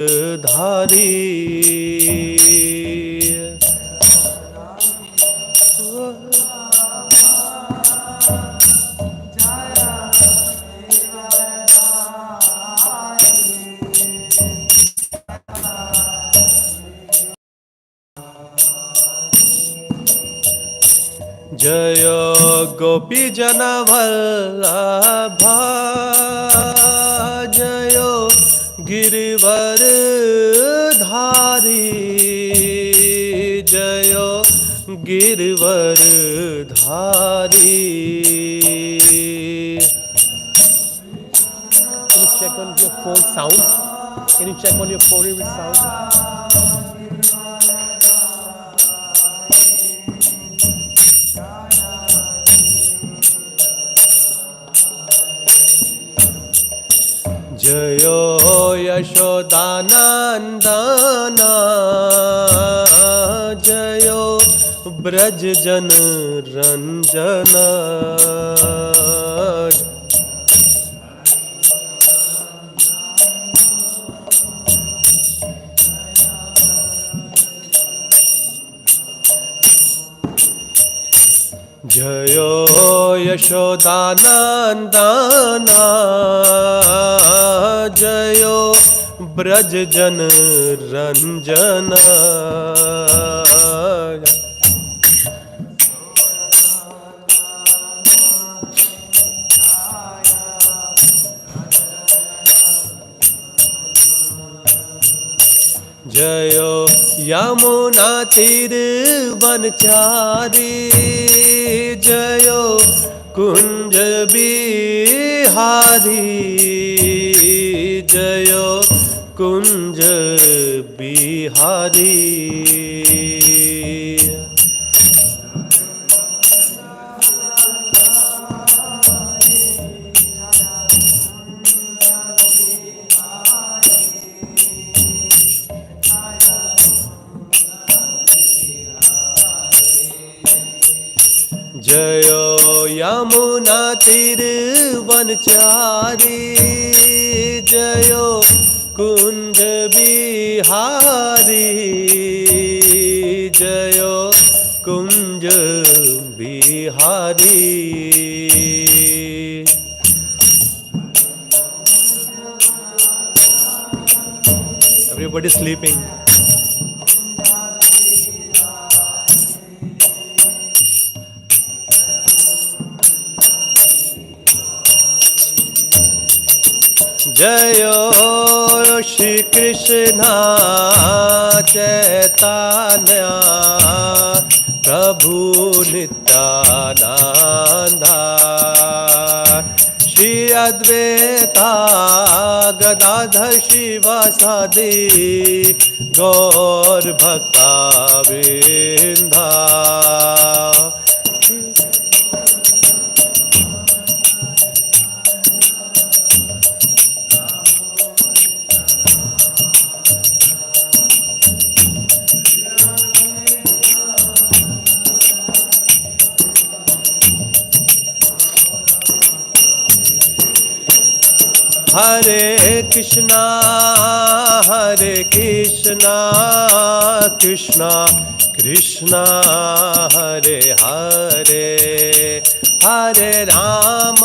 धारी जय गोपी जन वल्लभा जय गिरिवर धारी जय गिरिवर धारी. Can you check on your phone sound? Can you check on your phone with sound? जयो यशोदानंदना जयो ब्रज जन रंजना जयो यशोदानंदना जयो ब्रज जन रंजना जयो यमुना तीर वनचारी जयो कुंज बिहारी जयो कुंज बिहारी. जयो यमुना तीर वनचारी जयो कुंज बिहारी जयो कुंज बिहारी. Everybody sleeping. जयो श्री कृष्ण चैतन्य प्रभु नित्यानंद श्री अद्वैता गदाधर शिवासादि गौर भक्ता वृंदा. हरे कृष्णा कृष्णा कृष्णा हरे हरे हरे राम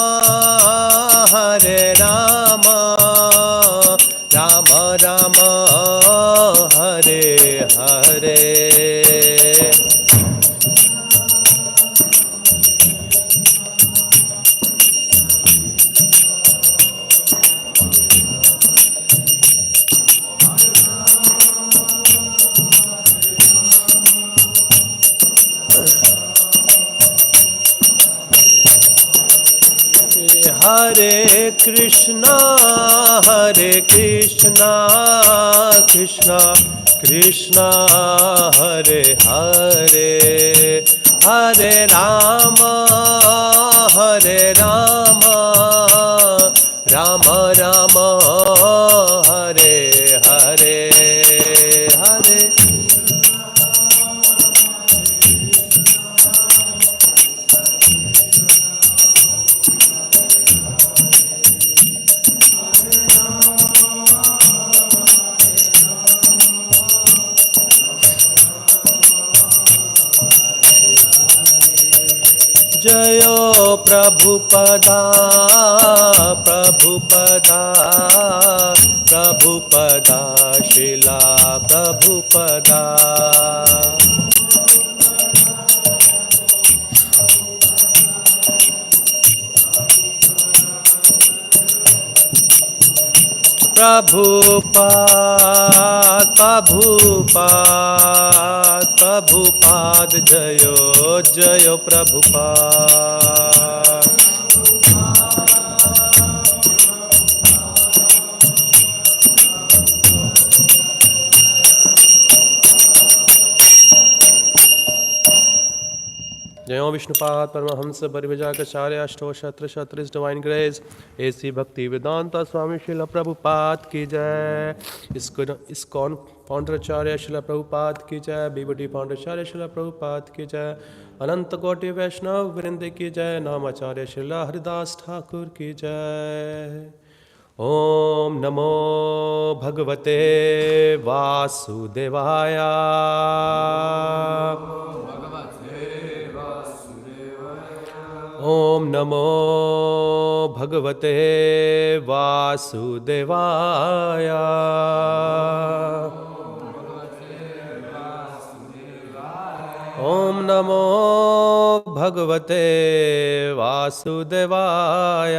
राम राम हरे हरे. हरे कृष्णा कृष्णा कृष्णा हरे हरे हरे राम राम राम हरे हरे हरे. जयो प्रभुपदा प्रभुपदा प्रभुपदा शिला प्रभुपदा प्रभुपाद प्रभुपाद प्रभुपाद जयो जयो प्रभुपाद जयो विष्णुपाद परमहंस परिव्राजकाचार्य अष्टोत्तर शत्र डिवाइन ग्रेस ऐसी भक्ति वेदांता स्वामी श्रील प्रभुपाद की जय। इस्कॉन फाउंडराचार्य श्रील प्रभुपाद की जय। बीबीटी फाउंडराचार्य श्रील प्रभुपाद की जय। अनंत कोटि वैष्णव वृंद की जय। नामाचार्य श्रील हरिदास ठाकुर की जय। ओम नमो भगवते वासुदेवाय। ओम नमो भगवते वासुदेवाय। ओम नमो भगवते वासुदेवाय।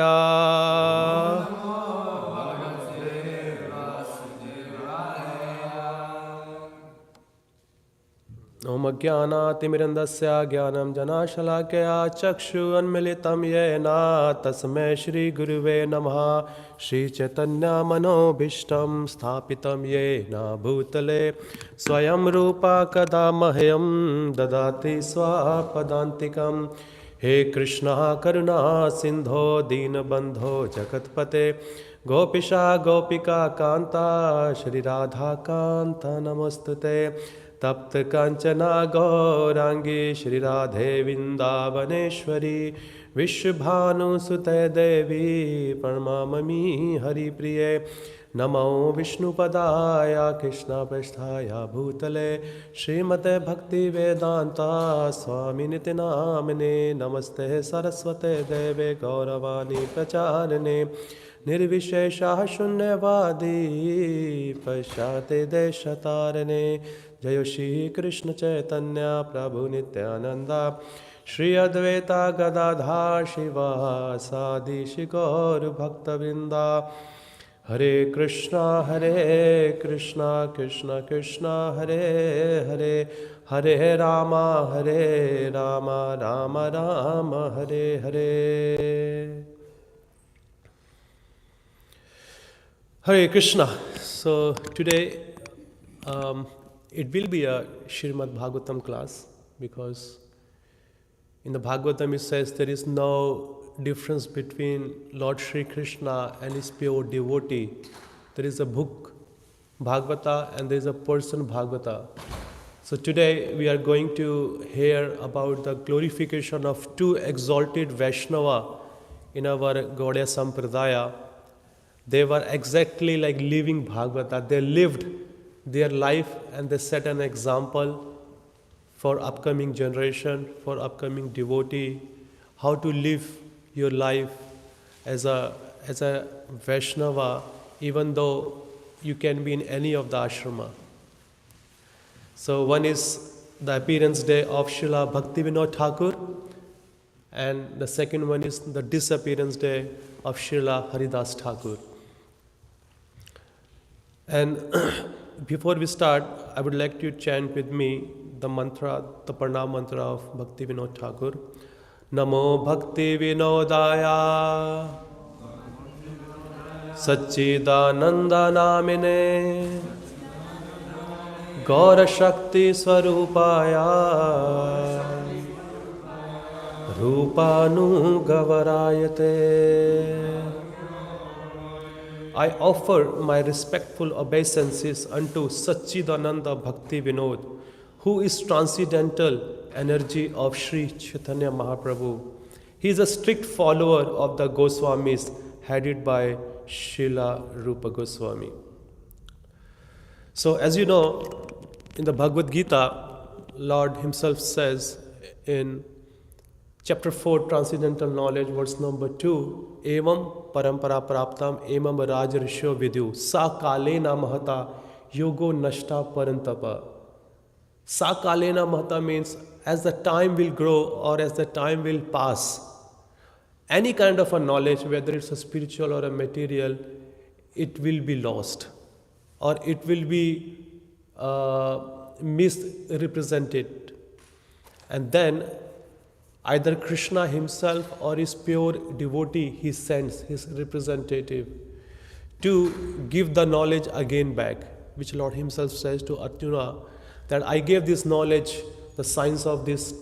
ओम अज्ञानातिमिरन्दस्य ज्ञानं जनाशलाकया चक्षुरुन्मीलितं येन तस्मै श्रीगुरुवे नमः। श्रीचैतन्यमनोभीष्टं स्थापितं येन भूतले स्वयं रूपा कदा मह्यं ददाति स्वपदान्तिकं। हे कृष्ण करुणा सिन्धो दीनबन्धो जगत्पते गोपिका गोपिका कान्ता श्रीराधा कान्ता नमोस्तुते। तप्त कांचना गौरांगी श्री राधे वृंदावनेश्वरी विश्वभानुसुते देवी प्रणमामि हरिप्रिये। नमो विष्णुपदाय कृष्णपृष्ठाय भूतले श्रीमते भक्तिवेदांता स्वामिनिति नामिने। नमस्ते सरस्वते देवे गौरवाणी प्रचारिणे निर्विशेषः शून्यवादी पश्चाते देशतारिणे। जय श्री कृष्ण चैतन्य प्रभु नित्यानंदा श्री अद्वैता गदाधर शिवासादि गौर भक्तवृंदा। हरे Krishna Krishna Krishna Hare Hare Hare Ram Ram Ram Hare Hare. Hare Krishna. So today it will be a Srimad Bhagavatam class, because in the Bhagavatam it says there is no difference between Lord Shri Krishna and his pure devotee. There is a book Bhagavata and there is a person Bhagavata. So today we are going to hear about the glorification of two exalted Vaishnava in our Gaudiya Sampradaya. They were exactly like living Bhagavata. They lived their life and they set an example for upcoming generation, for upcoming devotee, how to live your life as a Vaishnava, even though you can be in any of the ashrama. So one is the appearance day of Srila Bhaktivinoda-thakura, and the second one is the disappearance day of Srila Haridas Thakur. And before we start, I would like to chant with me the mantra, the pranam mantra of Bhaktivinoda-thakura. Namo Bhaktivinodaya Satchidananda Namine Gaura Shakti Swarupaya Rupanu Gavarayate. I offer my respectful obeisances unto Satchidananda Bhaktivinod, who is transcendental energy of Sri Chaitanya Mahaprabhu. He is a strict follower of the Goswamis, headed by Srila Rupa Goswami. So as you know, in the Bhagavad Gita, Lord himself says in Chapter 4, Transcendental Knowledge, verse number 2. Evam parampara praptam emam rajarisho vidyu sa kalena mahata yogo nashta parantapa. Sa kalena mahata means as the time will grow or as the time will pass, any kind of a knowledge, whether it's a spiritual or a material, it will be lost or it will be misrepresented. And then either Krishna himself or his pure devotee, he sends his representative to give the knowledge again back, which Lord himself says to Arjuna that I gave this knowledge, the science of this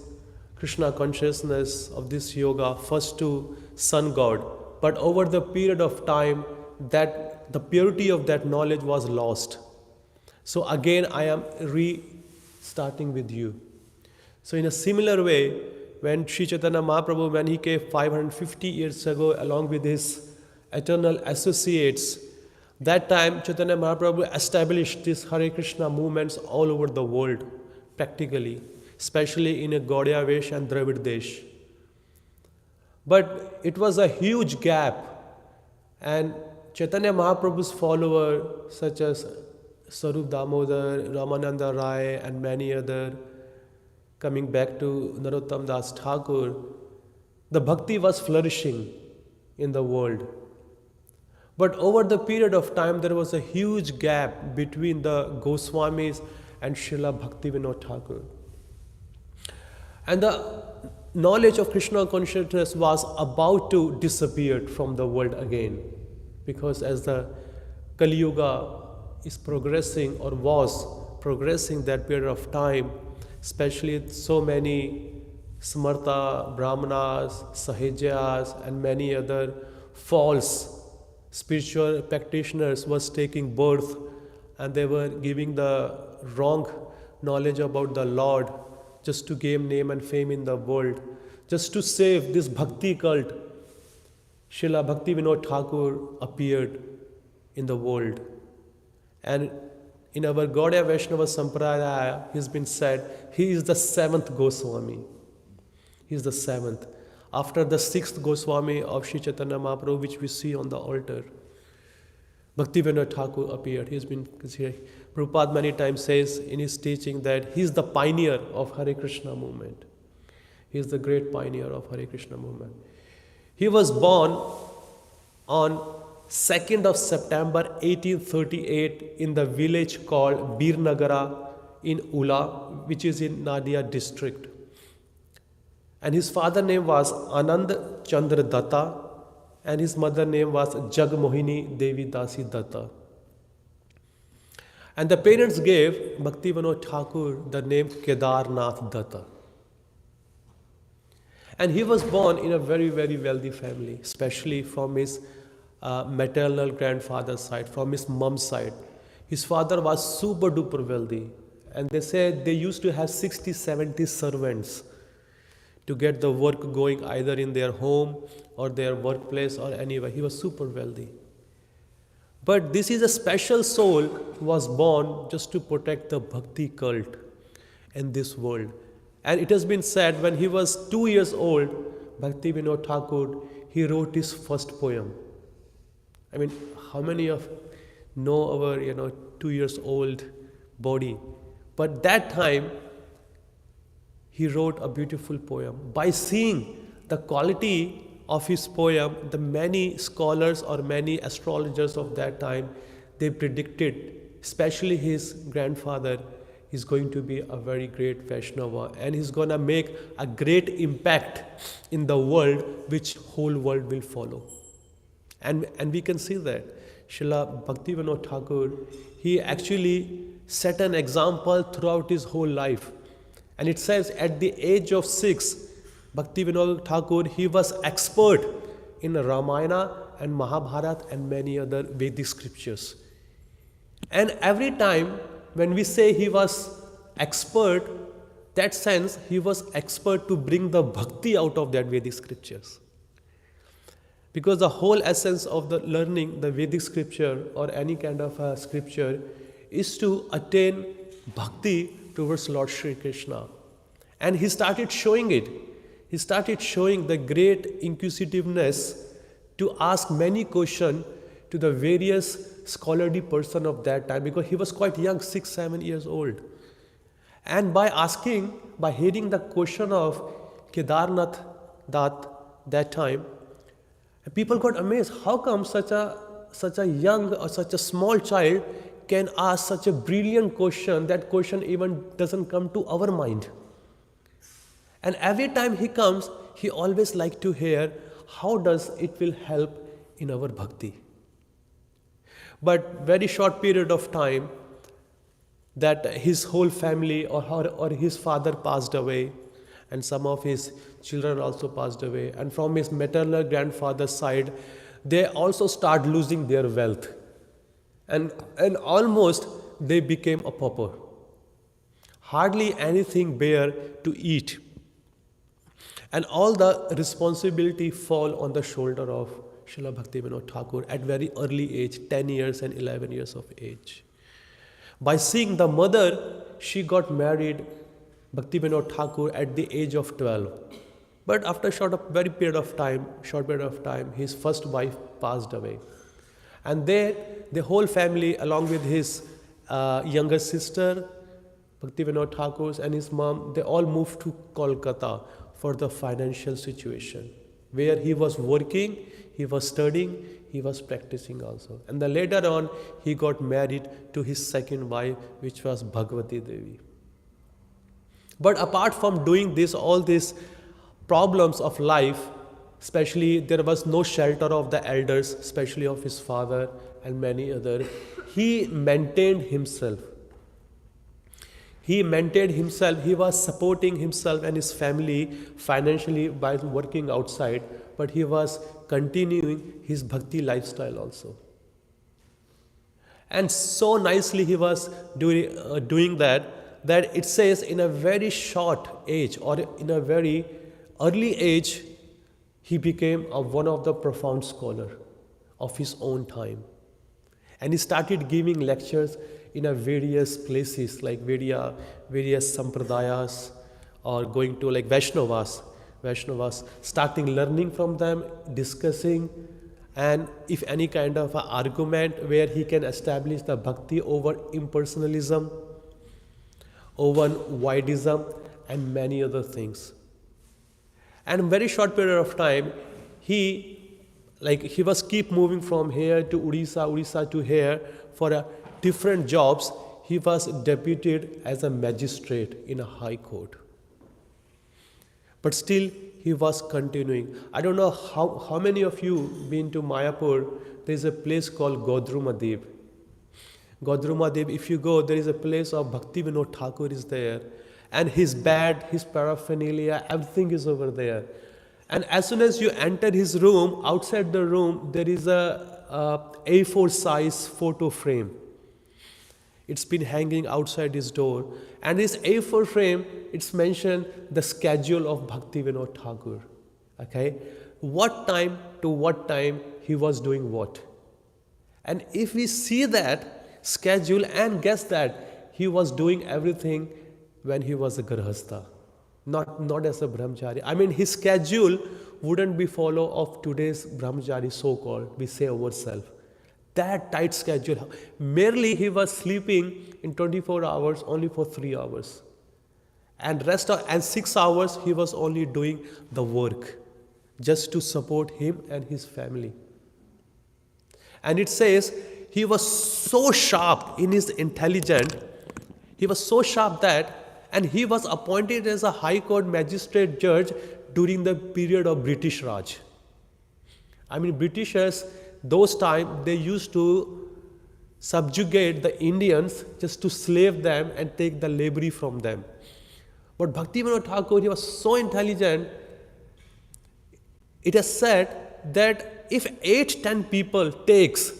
Krishna consciousness, of this yoga, first to Sun God. But over the period of time, that the purity of that knowledge was lost. So again, I am restarting with you. So in a similar way, when Sri Chaitanya Mahaprabhu, when he came 550 years ago along with his eternal associates, that time Chaitanya Mahaprabhu established these Hare Krishna movements all over the world, practically, especially in a Gaudiya Vesh and Dravid Desh. But it was a huge gap, and Chaitanya Mahaprabhu's followers such as Sarup Damodar, Ramananda Rai and many other, coming back to Narottam Das Thakur, the bhakti was flourishing in the world. But over the period of time, there was a huge gap between the Goswamis and Srila Bhaktivinoda-thakura. And the knowledge of Krishna consciousness was about to disappear from the world again. Because as the Kali Yuga is progressing or was progressing that period of time, especially so many Smarta, Brahmanas, Sahajyas and many other false spiritual practitioners was taking birth, and they were giving the wrong knowledge about the Lord just to gain name and fame in the world, just to save this bhakti cult. Srila Bhaktivinoda-thakura appeared in the world. And in our Gaudiya Vaishnava Sampradaya, he's been said, he is the seventh Goswami. He is the seventh. After the sixth Goswami of Sri Chaitanya Mahaprabhu, which we see on the altar, Bhaktivinoda-thakura appeared. He's been considered. Prabhupada many times says in his teaching that he is the pioneer of Hare Krishna movement. He is the great pioneer of Hare Krishna movement. He was born on 2nd of September 1838 in the village called Birnagara in Ula, which is in Nadia district. And his father name was Anand Chandra Datta and his mother name was Jagmohini Devi Dasi Datta. And the parents gave Bhaktivinoda-thakura the name Kedarnath Datta. And he was born in a very, very wealthy family, especially from his maternal grandfather's side, from his mom's side. His father was super duper wealthy. And they said they used to have 60, 70 servants to get the work going either in their home or their workplace or anywhere. He was super wealthy. But this is a special soul who was born just to protect the bhakti cult in this world. And it has been said when he was 2 years old, Bhaktivinoda-thakura, he wrote his first poem. I mean, how many of know our 2 years old body? But that time, he wrote a beautiful poem. By seeing the quality of his poem, the many scholars or many astrologers of that time, they predicted, especially his grandfather, he's going to be a very great Vaishnava and he's going to make a great impact in the world, which whole world will follow. And we can see that. Srila Bhaktivinoda-thakura, he actually set an example throughout his whole life. And it says at the age of 6, Bhaktivinoda-thakura, he was expert in Ramayana and Mahabharata and many other Vedic scriptures. And every time when we say he was expert, that sense he was expert to bring the bhakti out of that Vedic scriptures. Because the whole essence of the learning the Vedic scripture or any kind of a scripture is to attain bhakti towards Lord Shri Krishna. And he started showing it. he started showing the great inquisitiveness to ask many questions to the various scholarly person of that time, because he was quite young, 6, 7 years old. And by hearing the question of Kedarnath that time, people got amazed. How come such a young or such a small child can ask such a brilliant question? That question even doesn't come to our mind. And every time he comes, he always like to hear how does it will help in our bhakti. But very short period of time, that his whole family or his father passed away, and some of his children also passed away, and from his maternal grandfather's side, they also start losing their wealth, and almost they became a pauper. Hardly anything bare to eat, and all the responsibility fall on the shoulder of Srila Bhaktivinoda-Thakur at very early age, 10 years and 11 years of age. By seeing the mother, she got married Bhaktivinoda-Thakur at the age of 12. But after short period of time, his first wife passed away. And there, the whole family, along with his younger sister, Bhaktivinoda-Thakur, and his mom, they all moved to Kolkata for the financial situation, where he was working, he was studying, he was practicing also. And then later on, he got married to his second wife, which was Bhagavati Devi. But apart from doing this, all these problems of life, especially there was no shelter of the elders, especially of his father and many other, he maintained himself. He was supporting himself and his family financially by working outside, but he was continuing his bhakti lifestyle also. And so nicely he was doing that it says in a very short age or in a very early age, he became one of the profound scholars of his own time. And he started giving lectures in a various places like various sampradayas, or going to like Vaishnavas, starting learning from them, discussing, and if any kind of an argument where he can establish the bhakti over impersonalism, over voidism, and many other things. And in a very short period of time, he was keep moving from here to Odisha to here for different jobs. He was deputed as a magistrate in a high court. But still, he was continuing. I don't know how many of you been to Mayapur. There is a place called Godrumadev. Godrumadev, if you go, there is a place of Bhaktivinoda-Thakur is there. And his bed, his paraphernalia, everything is over there. And as soon as you enter his room, outside the room, there is a A4 size photo frame. It's been hanging outside his door. And his A4 frame, it's mentioned the schedule of Bhaktivinoda-Thakur. Okay? What time to what time he was doing what. And if we see that schedule and guess that he was doing everything when he was a Garhastha, not as a Brahmachari. I mean, his schedule wouldn't be follow of today's Brahmachari, so-called, we say ourselves. That tight schedule. Merely he was sleeping in 24 hours only for 3 hours. And 6 hours he was only doing the work just to support him and his family. And it says he was so sharp in his intelligence. He was so sharp that, and he was appointed as a High Court magistrate judge during the period of British Raj. I mean, Britishers, those times, they used to subjugate the Indians just to slave them and take the labor from them. But Bhaktivinoda-Thakur, he was so intelligent, it is said that if 8-10 people takes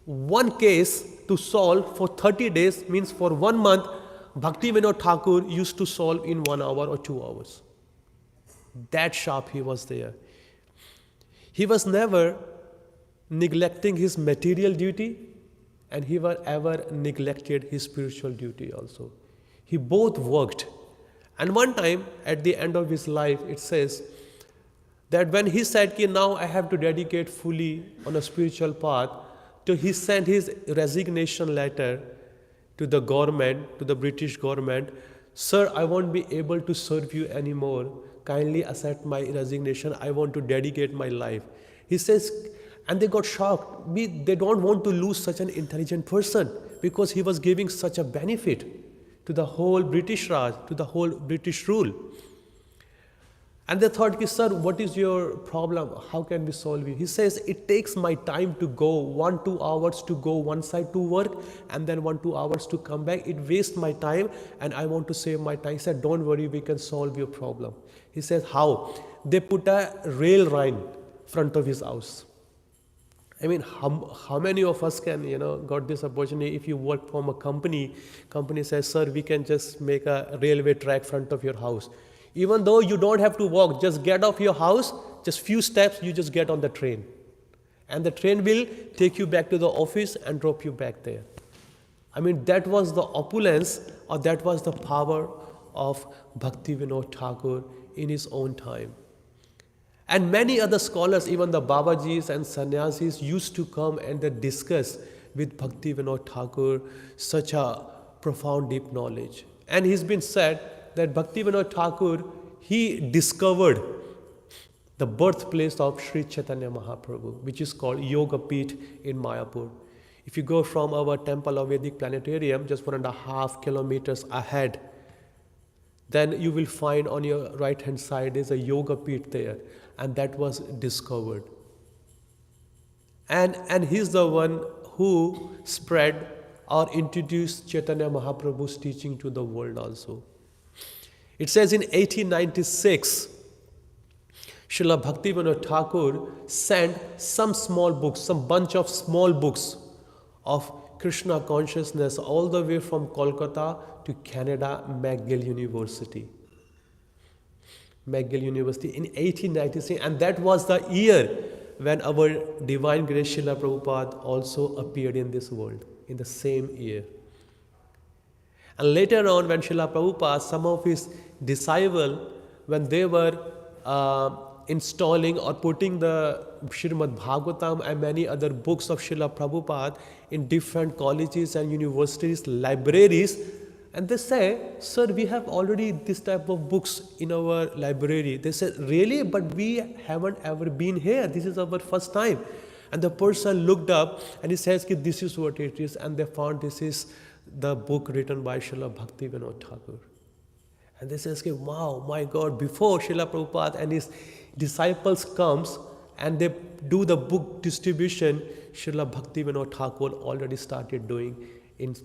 one case to solve for 30 days, means for 1 month, Bhaktivinoda-Thakur used to solve in 1 hour or 2 hours. That sharp he was there. He was never neglecting his material duty, and he ever neglected his spiritual duty also. He both worked, And one time, at the end of his life, it says that when he said, "Ki now I have to dedicate fully on a spiritual path," so he sent his resignation letter to the government, to the British government. "Sir, I won't be able to serve you anymore. Kindly accept my resignation. I want to dedicate my life." He says, and they got shocked. They don't want to lose such an intelligent person because he was giving such a benefit to the whole British Raj, to the whole British rule. And they thought, "Sir, what is your problem? How can we solve it?" He says, "It takes my time to go 1-2 hours to go one side to work and then 1-2 hours to come back. It wastes my time and I want to save my time." He said, "Don't worry, we can solve your problem." He says, "How?" They put a rail line in front of his house. I mean, how many of us can, got this opportunity? If you work from a company says, "Sir, we can just make a railway track front of your house." Even though you don't have to walk, just get off your house, just few steps, you just get on the train. And the train will take you back to the office and drop you back there. I mean, that was the opulence, or that was the power of Bhaktivinoda-Thakur in his own time. And many other scholars, even the Babajis and Sannyasis, used to come and they discuss with Bhaktivinoda-Thakur such a profound, deep knowledge. And he's been said that Bhaktivinoda-Thakur, he discovered the birthplace of Sri Chaitanya Mahaprabhu, which is called Yoga Peeth in Mayapur. If you go from our temple of Vedic Planetarium, just 1.5 kilometers ahead, then you will find on your right hand side is a Yoga Peeth there, and that was discovered. And he's the one who spread or introduced Chaitanya Mahaprabhu's teaching to the world also. It says in 1896, Srila Bhaktivinoda-Thakur sent some small books, some bunch of small books of Krishna consciousness all the way from Kolkata to Canada, McGill University. McGill University in 1896, and that was the year when our Divine Grace Srila Prabhupada also appeared in this world, in the same year. And later on, when Srila Prabhupada, some of his disciples, when they were installing or putting the Srimad Bhagavatam and many other books of Srila Prabhupada in different colleges and universities, libraries, and they say, "Sir, we have already this type of books in our library." They said, "Really? But we haven't ever been here. This is our first time." And the person looked up and he says, "This is what it is." And they found this is the book written by Srila Bhaktivinoda-Thakur. And they say, "Wow, my God, before Srila Prabhupada and his disciples comes and they do the book distribution, Srila Bhaktivinoda-Thakur already started doing in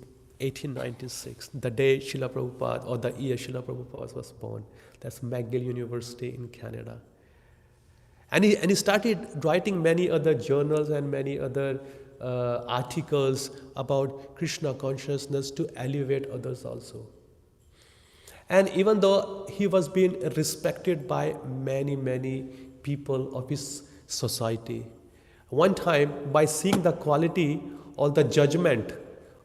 1896, the day Srila Prabhupada, or the year Srila Prabhupada was born. That's McGill University in Canada. And he started writing many other journals and many other articles about Krishna consciousness to elevate others also. And even though he was being respected by many people of his society, one time, by seeing the quality or the judgment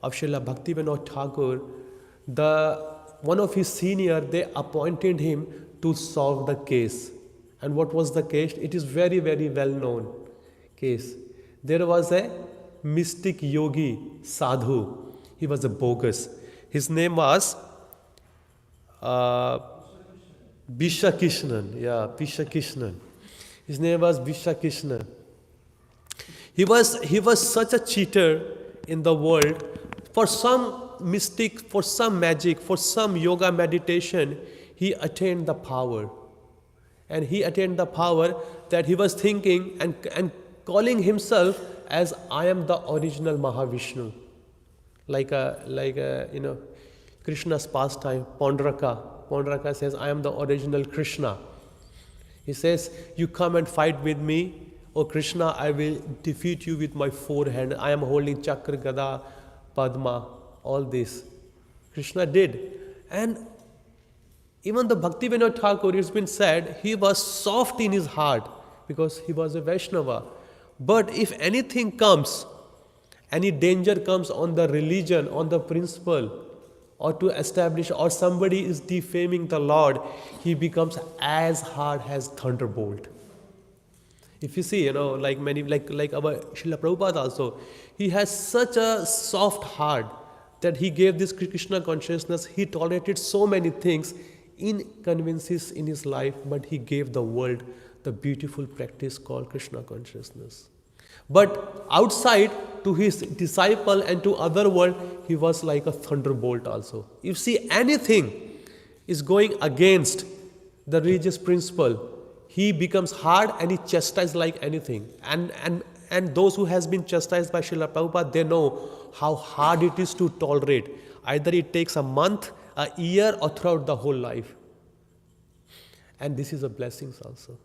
of Srila Bhaktivinoda-Thakur, one of his seniors, they appointed him to solve the case. And what was the case? It is very well known case. There was a mystic yogi, sadhu. He was a bogus. His name was Vishakishnan. Yeah, Vishakishnan. His name was Vishakishnan. He was such a cheater in the world. For some mystic, for some magic, for some yoga meditation, he attained the power. And he attained the power that he was thinking and calling himself as, "I am the original Mahavishnu." Like Krishna's pastime, Pondraka. Pondraka says, "I am the original Krishna." He says, "You come and fight with me. Oh Krishna, I will defeat you with my 4 hands. I am holding Chakra, Gada, Padma," all this. Krishna did. And even the Bhaktivinoda-Thakur, it's been said, he was soft in his heart because he was a Vaishnava. But if anything comes, any danger comes on the religion, on the principle, or to establish, or somebody is defaming the Lord, he becomes as hard as thunderbolt. If you see, like many, like our Srila Prabhupada also, he has such a soft heart that he gave this Krishna consciousness. He tolerated so many things, inconveniences in his life, but he gave the world the beautiful practice called Krishna consciousness. But outside to his disciple and to other world, he was like a thunderbolt also. If see anything is going against the religious principle, he becomes hard and he chastises like anything. And those who has been chastised by Srila Prabhupada, they know how hard it is to tolerate. Either it takes a month, a year, or throughout the whole life. And this is a blessing also.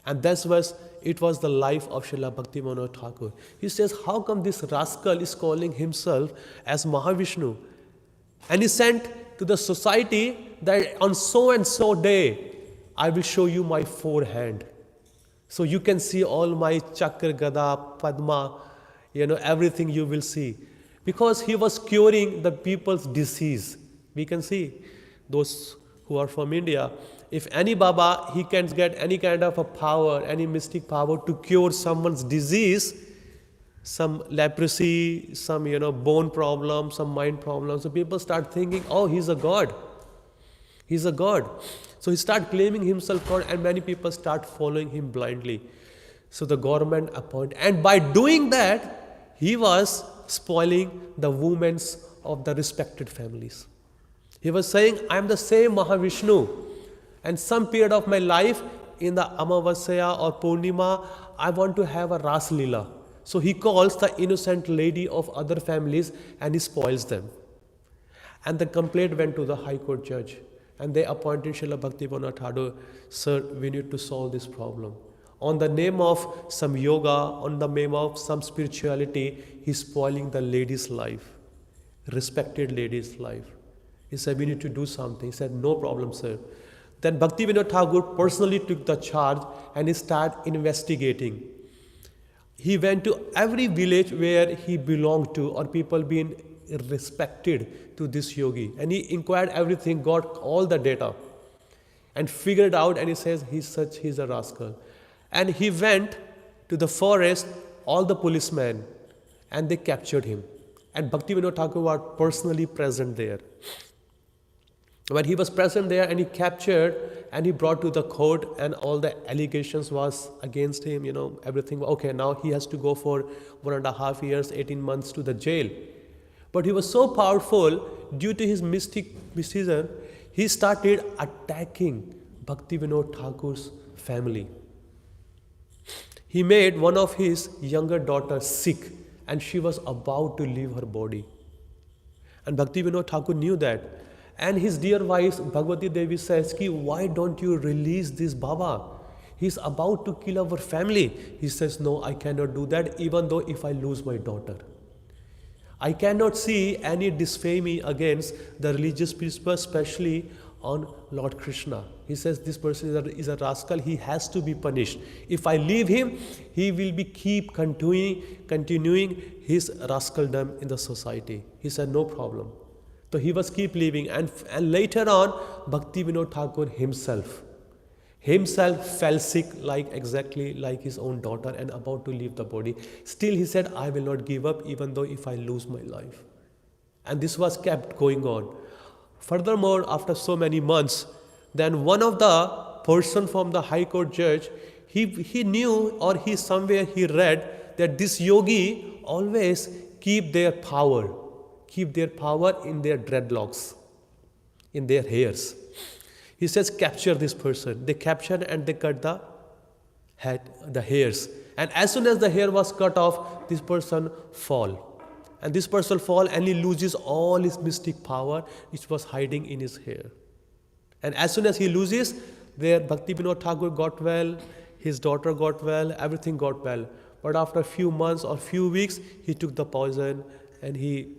And it was the life of Srila Bhaktivinoda-thakura. He says, how come this rascal is calling himself as Mahavishnu? And he sent to the society that on so and so day, I will show you my forehand. So you can see all my chakra, gada, padma, everything you will see. Because he was curing the people's disease. We can see those who are from India. If any Baba, he can get any kind of a power, any mystic power to cure someone's disease, some leprosy, some bone problem, some mind problem. So people start thinking, oh, he's a god. He's a god. So he start claiming himself God, and many people start following him blindly. So the government appointed, and by doing that, he was spoiling the women of the respected families. He was saying, I am the same Mahavishnu. And some period of my life, in the Amavasya or Purnima, I want to have a Ras Leela. So he calls the innocent lady of other families and he spoils them. And the complaint went to the High Court judge. And they appointed Srila Bhaktivinoda-thakura, sir, we need to solve this problem. On the name of some yoga, on the name of some spirituality, he's spoiling the lady's life, respected lady's life. He said, we need to do something. He said, no problem, sir. Then Bhaktivinoda-thakura personally took the charge and he started investigating. He went to every village where he belonged to or people being respected to this yogi. And he inquired everything, got all the data and figured out, and he says, he's a rascal. And he went to the forest, all the policemen, and they captured him. And Bhaktivinoda-thakura was personally present there. When he was present there and he captured and he brought to the court and all the allegations was against him, everything. Okay, now he has to go for 1.5 years, 18 months to the jail. But he was so powerful due to his mysticism, he started attacking Bhaktivinoda-thakura's family. He made one of his younger daughters sick and she was about to leave her body. And Bhaktivinoda-thakura knew that. And his dear wife, Bhagavati Devi says, why don't you release this Baba? He's about to kill our family. He says, no, I cannot do that, even though if I lose my daughter. I cannot see any disfamy against the religious people, especially on Lord Krishna. He says, this person is a rascal, he has to be punished. If I leave him, he will be keep continuing his rascaldom in the society. He said, no problem. So he was keep living, and later on, Bhaktivinoda-thakura himself fell sick exactly like his own daughter and about to leave the body. Still he said, I will not give up even though if I lose my life. And this was kept going on. Furthermore, after so many months, then one of the person from the High Court judge, he knew or somewhere he read that this yogi always keep their power in their dreadlocks, in their hairs. He says, capture this person. They captured and they cut the hairs. And as soon as the hair was cut off, this person fall. And this person fall and he loses all his mystic power which was hiding in his hair. And as soon as he loses, their Bhaktivinoda-thakura got well, his daughter got well, everything got well. But after a few months or few weeks, he took the poison and he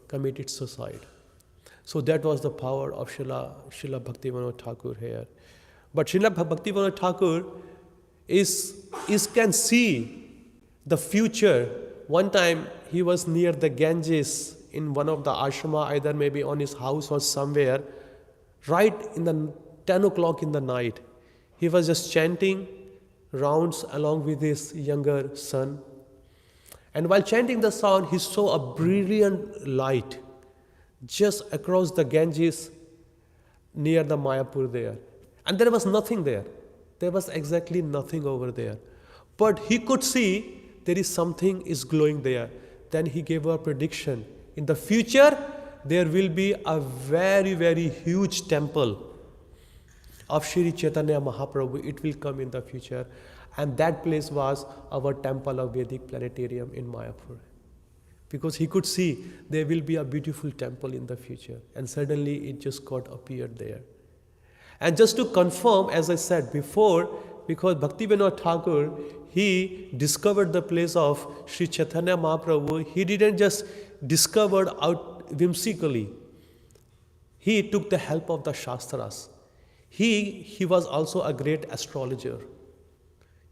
committed suicide. So that was the power of Srila Bhaktivinoda-thakura here. But Srila Bhaktivinoda-thakura can see the future. One time he was near the Ganges in one of the ashrama, either maybe on his house or somewhere, right in the 10 o'clock in the night. He was just chanting rounds along with his younger son. And while chanting the sound, he saw a brilliant light just across the Ganges near the Mayapur there. And there was nothing there. There was exactly nothing over there. But he could see there is something is glowing there. Then he gave a prediction. In the future, there will be a very, very huge temple of Shri Chaitanya Mahaprabhu. It will come in the future. And that place was our temple of Vedic Planetarium in Mayapur. Because he could see there will be a beautiful temple in the future. And suddenly it just got appeared there. And just to confirm, as I said before, because Bhaktivinoda-Thakur, he discovered the place of Sri Chaitanya Mahaprabhu, he didn't just discover out whimsically. He took the help of the Shastras. He was also a great astrologer.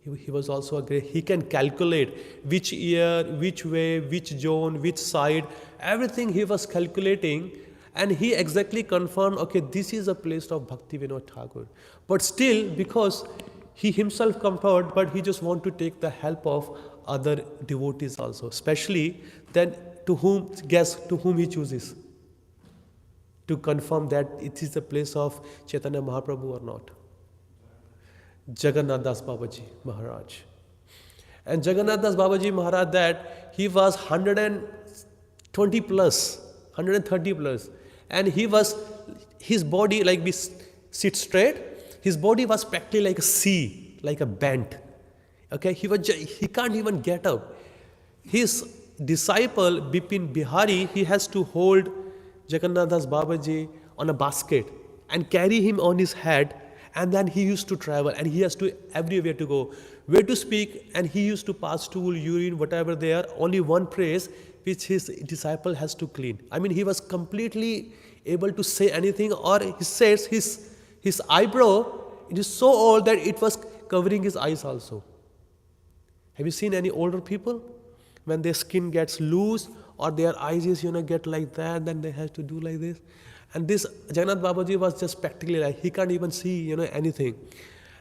He was also a great, he can calculate which year, which way, which zone, which side, everything he was calculating, and he exactly confirmed, okay, this is a place of Bhaktivinoda-Thakur. But still, because he himself confirmed, but he just want to take the help of other devotees also, especially then to whom, guess to whom he chooses to confirm that it is the place of Chaitanya Mahaprabhu or not. Jagannath Das Babaji Maharaj. And Jagannath Das Babaji Maharaj, that he was 120 plus, 130 plus. And he was, his body, like we sit straight, his body was practically like a sea, like a bent. Okay, he can't even get up. His disciple, Bipin Bihari, he has to hold Jagannath Das Babaji on a basket and carry him on his head. And then he used to travel, and he has to everywhere to go, where to speak, and he used to pass stool, urine, whatever there, only one place which his disciple has to clean. I mean, he was completely able to say anything, or he says his eyebrow, it is so old that it was covering his eyes also. Have you seen any older people? When their skin gets loose, or their eyes is, get like that, then they have to do like this. And this Jagannath Babaji was just practically like, he can't even see, anything.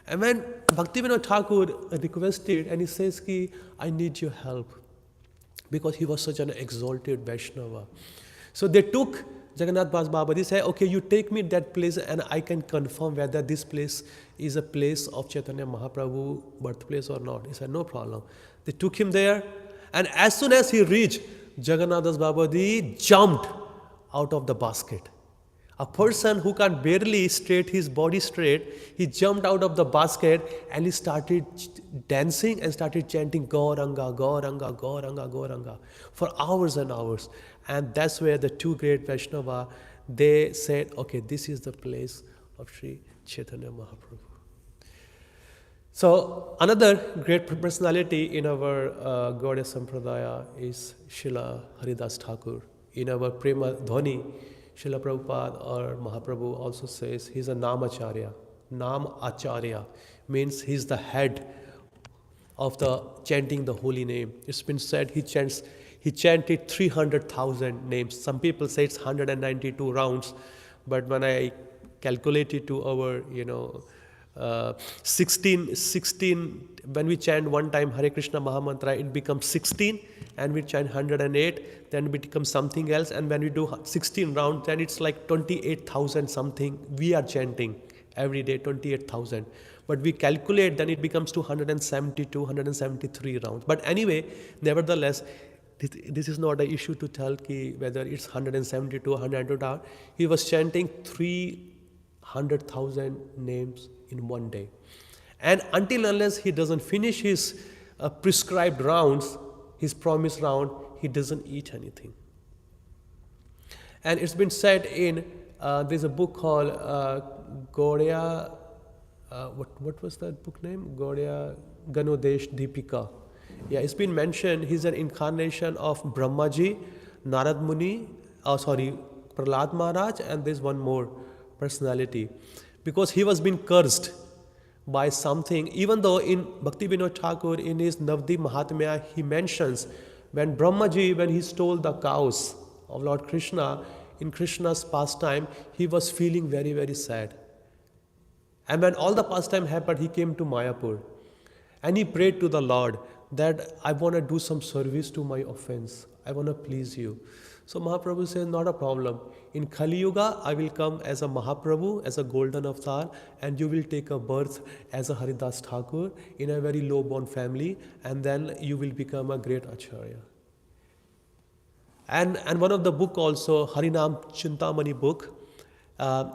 And when Bhaktivinoda-Thakur requested, and he says, ki, I need your help. Because he was such an exalted Vaishnava. So they took Jagannath Das Babaji, said, okay, you take me that place and I can confirm whether this place is a place of Chaitanya Mahaprabhu birthplace or not. He said, no problem. They took him there, and as soon as he reached, Jagannath Das Babaji jumped out of the basket. A person who can barely straight his body straight, he jumped out of the basket and he started dancing and started chanting Gauranga, Gauranga, Gauranga, Gauranga for hours and hours. And that's where the two great Vaishnava, they said, okay, this is the place of Sri Chaitanya Mahaprabhu. So another great personality in our Gaudiya Sampradaya is Srila Haridas Thakur. In our Prema Dhwani, Srila Prabhupada or Mahaprabhu also says he's a Namacharya. Nam Acharya means he's the head of the chanting the holy name. It's been said he chanted 300,000 names. Some people say it's 192 rounds, but when I calculate it to our, 16, when we chant one time Hare Krishna Mahamantra, it becomes 16, and we chant 108, then it becomes something else, and when we do 16 rounds, then it's like 28,000 something we are chanting every day, 28,000. But we calculate, then it becomes 272, 173 rounds. But anyway, nevertheless, this is not an issue to tell whether it's 172 or 100. He was chanting 300,000 names in one day. And until unless he doesn't finish his prescribed rounds, his promised round, he doesn't eat anything. And it's been said in, there's a book called Gaudiya, what was that book name? Gaudiya Ganodesh Deepika. Yeah, it's been mentioned he's an incarnation of Brahmaji, Narad Muni, Prahlad Maharaj, and there's one more personality. Because he was being cursed by something, even though in Bhaktivinoda-Thakur, in his Navdi Mahatmya, he mentions when Brahmaji, when he stole the cows of Lord Krishna, in Krishna's pastime, he was feeling very, very sad. And when all the pastime happened, he came to Mayapur. And he prayed to the Lord that I want to do some service to my offense. I want to please you. So Mahaprabhu says, not a problem. In Kali Yuga, I will come as a Mahaprabhu, as a golden avatar, and you will take a birth as a Haridas Thakur in a very low-born family, and then you will become a great Acharya. And one of the book also, Harinam Chintamani book,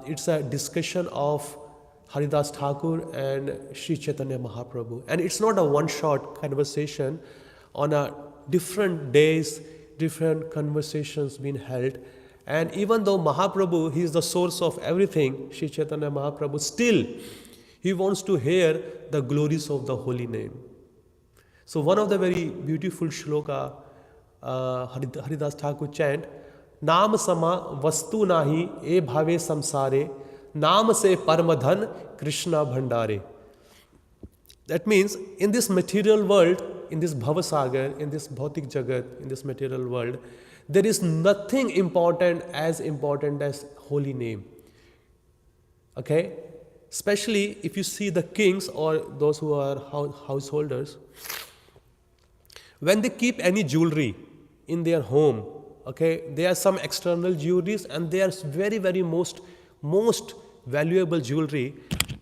it's a discussion of Haridas Thakur and Sri Chaitanya Mahaprabhu. And it's not a one-shot conversation. On a different days, different conversations being held. And even though Mahaprabhu, he is the source of everything, Sri Chaitanya Mahaprabhu, still he wants to hear the glories of the holy name. So one of the very beautiful shloka, Haridas Thakur chant, Naam sama vastu nahi e bhave samsare, Naam se paramadhan Krishna bhandare. That means in this material world, in this bhavasagar, in this bhautik jagat, in this material world, there is nothing important as holy name. Okay? Especially if you see the kings or those who are householders, when they keep any jewelry in their home, okay, there are some external jewelries and they are very, very most valuable jewelry.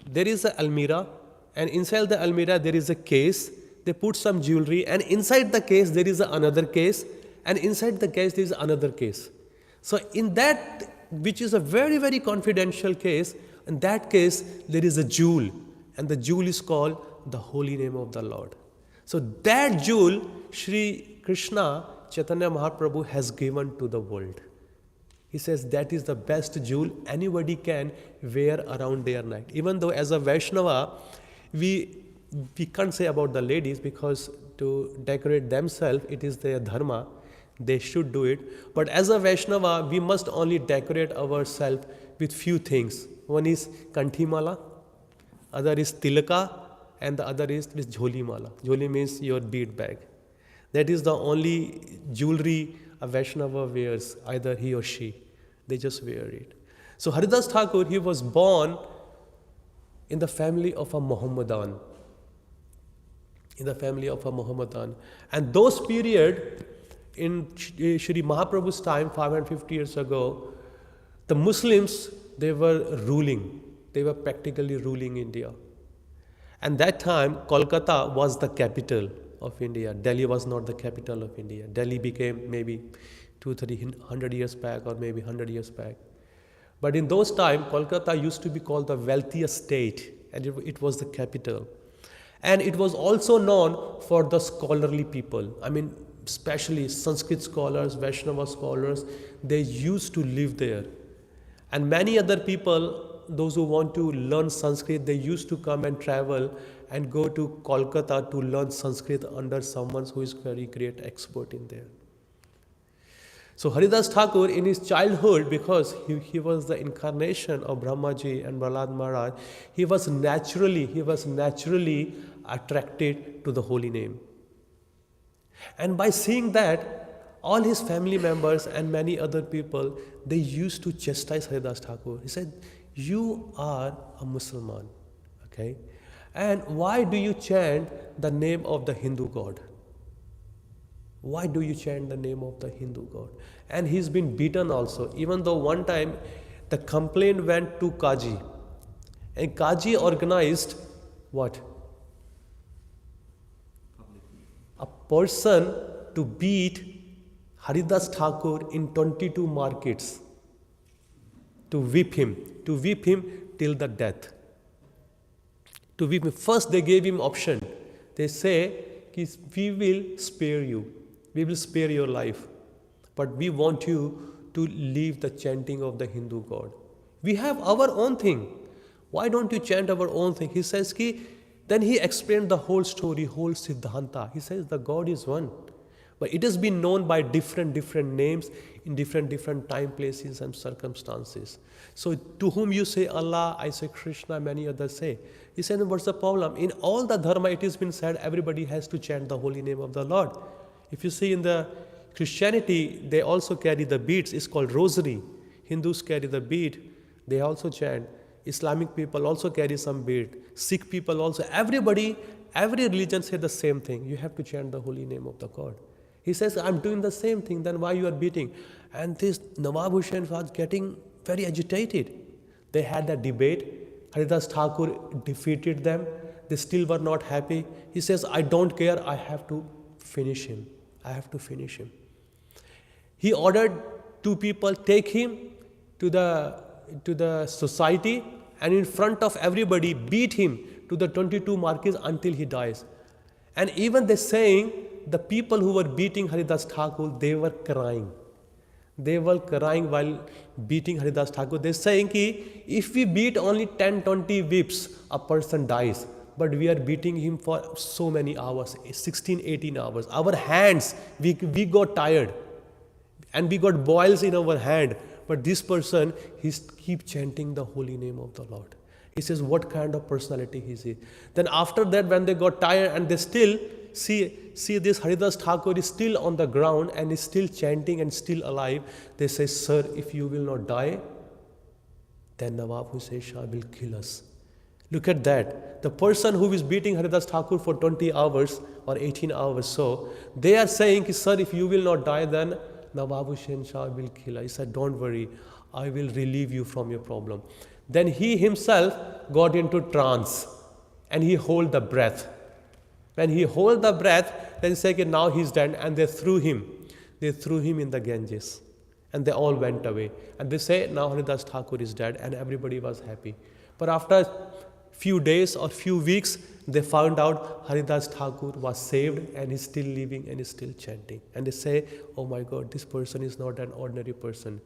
There is an almirah, and inside the almirah there is a case. They put some jewelry, and inside the case there is another case, and inside the case there is another case. So in that, which is a very, very confidential case, in that case there is a jewel, and the jewel is called the holy name of the Lord. So that jewel Sri Krishna Chaitanya Mahaprabhu has given to the world. He says that is the best jewel anybody can wear around their neck. Even though as a Vaishnava, we can't say about the ladies, because to decorate themselves, it is their dharma. They should do it. But as a Vaishnava, we must only decorate ourselves with few things. One is kanthi mala, other is tilaka, and the other is jholi mala. Jholi means your bead bag. That is the only jewelry a Vaishnava wears, either he or she. They just wear it. So Haridas Thakur, he was born in the family of a Mohammedan. In the family of a Mohammedan. And those period, in Sri Mahaprabhu's time, 550 years ago, the Muslims, they were ruling. They were practically ruling India. And that time, Kolkata was the capital of India. Delhi was not the capital of India. Delhi became maybe 200-300 years back, or maybe 100 years back. But in those times, Kolkata used to be called the wealthiest state, and it was the capital. And it was also known for the scholarly people. I mean, especially Sanskrit scholars, Vaishnava scholars, they used to live there. And many other people, those who want to learn Sanskrit, they used to come and travel and go to Kolkata to learn Sanskrit under someone who is very great expert in there. So Haridas Thakur, in his childhood, because he was the incarnation of Brahmaji and Prahlad Maharaj, he was naturally attracted to the holy name. And by seeing that, all his family members and many other people, they used to chastise Haridas Thakur. He said, you are a Muslim, okay? And why do you chant the name of the Hindu god? Why do you chant the name of the Hindu god? And he's been beaten also. Even though one time the complaint went to Kaji. And Kaji organized what? A person to beat Haridas Thakur in 22 markets. To whip him till the death. To whip him. First they gave him option. They say, we will spare you. We will spare your life. But we want you to leave the chanting of the Hindu god. We have our own thing. Why don't you chant our own thing? He says, then he explained the whole story, whole Siddhanta. He says the God is one. But it has been known by different names in different time, places and circumstances. So to whom you say Allah, I say Krishna, many others say. He said, what's the problem? In all the dharma it has been said, everybody has to chant the holy name of the Lord. If you see in the Christianity, they also carry the beads. It's called rosary. Hindus carry the bead. They also chant. Islamic people also carry some bead. Sikh people also. Everybody, every religion say the same thing. You have to chant the holy name of the God. He says, I'm doing the same thing. Then why you are beating? And this Nawab Hussain was getting very agitated. They had a debate. Haridas Thakur defeated them. They still were not happy. He says, I don't care. I have to finish him. I have to finish him. He ordered two people, take him to the society, and in front of everybody beat him to the 22 marks until he dies. And even they saying, the people who were beating Haridas Thakur, they were crying. They were crying while beating Haridas Thakur. They're saying ki, if we beat only 10-20 whips, a person dies. But we are beating him for so many hours, 16-18 hours. Our hands, we got tired. And we got boils in our hand. But this person, he keep chanting the holy name of the Lord. He says, what kind of personality is he? Then after that, when they got tired and they still see this Haridas Thakur is still on the ground and is still chanting and still alive, they say, sir, if you will not die, then Nawab Hussain Shah will kill us. Look at that. The person who is beating Haridas Thakur for 20 hours or 18 hours, so they are saying, sir, if you will not die, then Nawab Hussain Shah will kill us. He said, don't worry, I will relieve you from your problem. Then he himself got into trance and he held the breath. When he held the breath, then he said, now he's dead, and they threw him. They threw him in the Ganges and they all went away. And they say, now Haridas Thakur is dead, and everybody was happy. But after few days or few weeks, they found out Haridas Thakur was saved and is still living and is still chanting. And they say, oh my God, this person is not an ordinary person.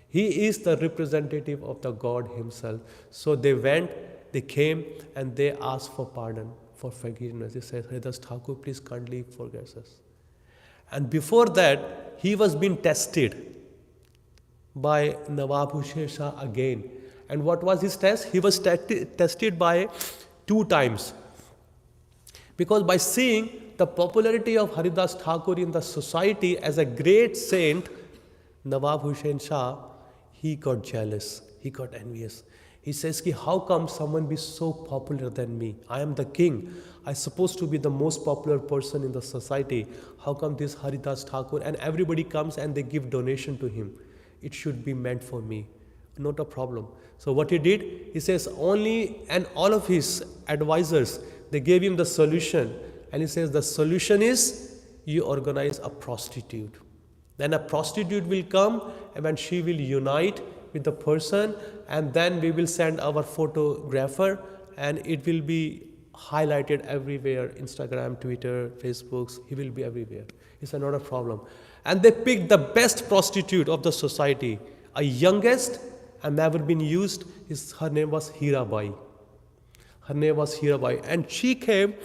He is the representative of the God himself. So they went, they came, and they asked for pardon, for forgiveness. They said, Haridas Thakur, please kindly forgive us. And before that, he was being tested by Nawab Hussain Shah again. And what was his test? He was tested by 2 times. Because by seeing the popularity of Haridas Thakur in the society as a great saint, Nawab Hussain Shah, he got jealous, he got envious. He says, how come someone be so popular than me? I am the king. I'm supposed to be the most popular person in the society. How come this Haridas Thakur? And everybody comes and they give donation to him. It should be meant for me. Not a problem. So what he did, he says and all of his advisors, they gave him the solution. And he says the solution is you organize a prostitute. Then a prostitute will come and when she will unite with the person, and then we will send our photographer and it will be highlighted everywhere, Instagram, Twitter, Facebook, he will be everywhere. He said, not a problem. And they picked the best prostitute of the society, a youngest and never been used. Her name was Hirabai. Her name was Hirabai. And she came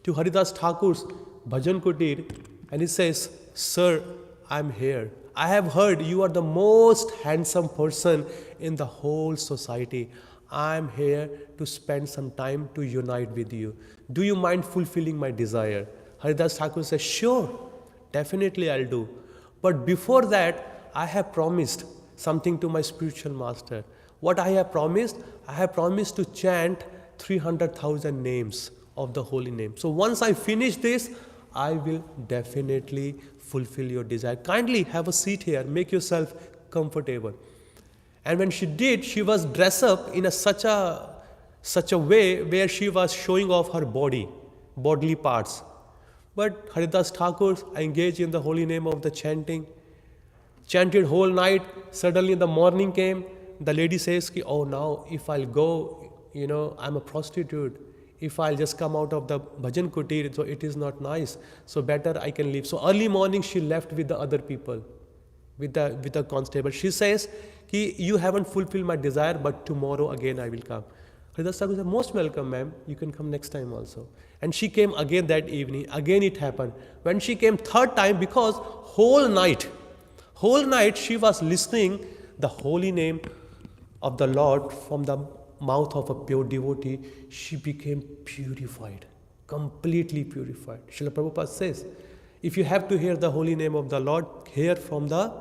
to Haridas Thakur's Bhajan Kutir and he says, sir, I'm here. I have heard you are the most handsome person in the whole society. I'm here to spend some time to unite with you. Do you mind fulfilling my desire? Haridas Thakur says, sure, definitely I'll do. But before that, I have promised something to my spiritual master. What I have promised? I have promised to chant 300,000 names of the holy name. So once I finish this, I will definitely fulfill your desire. Kindly have a seat here, make yourself comfortable. And when she did, she was dressed up in such a way where she was showing off her bodily parts. But Haridas Thakur engaged in the holy name of the chanting, chanted whole night. Suddenly the morning came, the lady says, oh, now if I'll go, I'm a prostitute. If I'll just come out of the bhajan kutir, so it is not nice. So better I can leave. So early morning she left with the other people, with the constable. She says, you haven't fulfilled my desire, but tomorrow again I will come. Haridas Thakur said, most welcome, ma'am. You can come next time also. And she came again that evening. Again it happened. When she came third time, because whole night she was listening the holy name of the Lord from the mouth of a pure devotee, she became purified, completely purified. Srila Prabhupada says, If you have to hear the holy name of the Lord, hear from the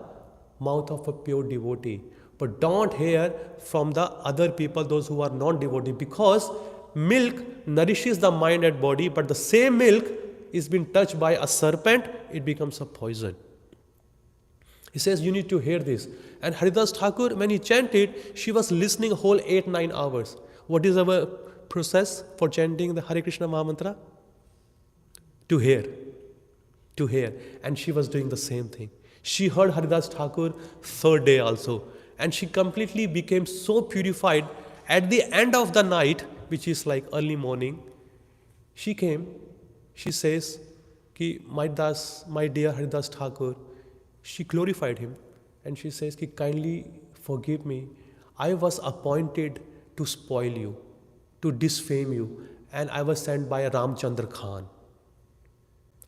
mouth of a pure devotee. But don't hear from the other people, those who are non-devotee, because milk nourishes the mind and body, but the same milk is been touched by a serpent, it becomes a poison. He says you need to hear this. And Haridas Thakur, when he chanted, she was listening whole 8-9 hours. What is our process for chanting the Hare Krishna Mahamantra? To hear. To hear. And she was doing the same thing. She heard Haridas Thakur third day also. And she completely became so purified. At the end of the night, which is like early morning, she came. She says, Ki, my dear Haridas Thakur, she glorified him. And she says, Ki, kindly forgive me. I was appointed to spoil you, to disfame you. And I was sent by a Ramchandra Khan.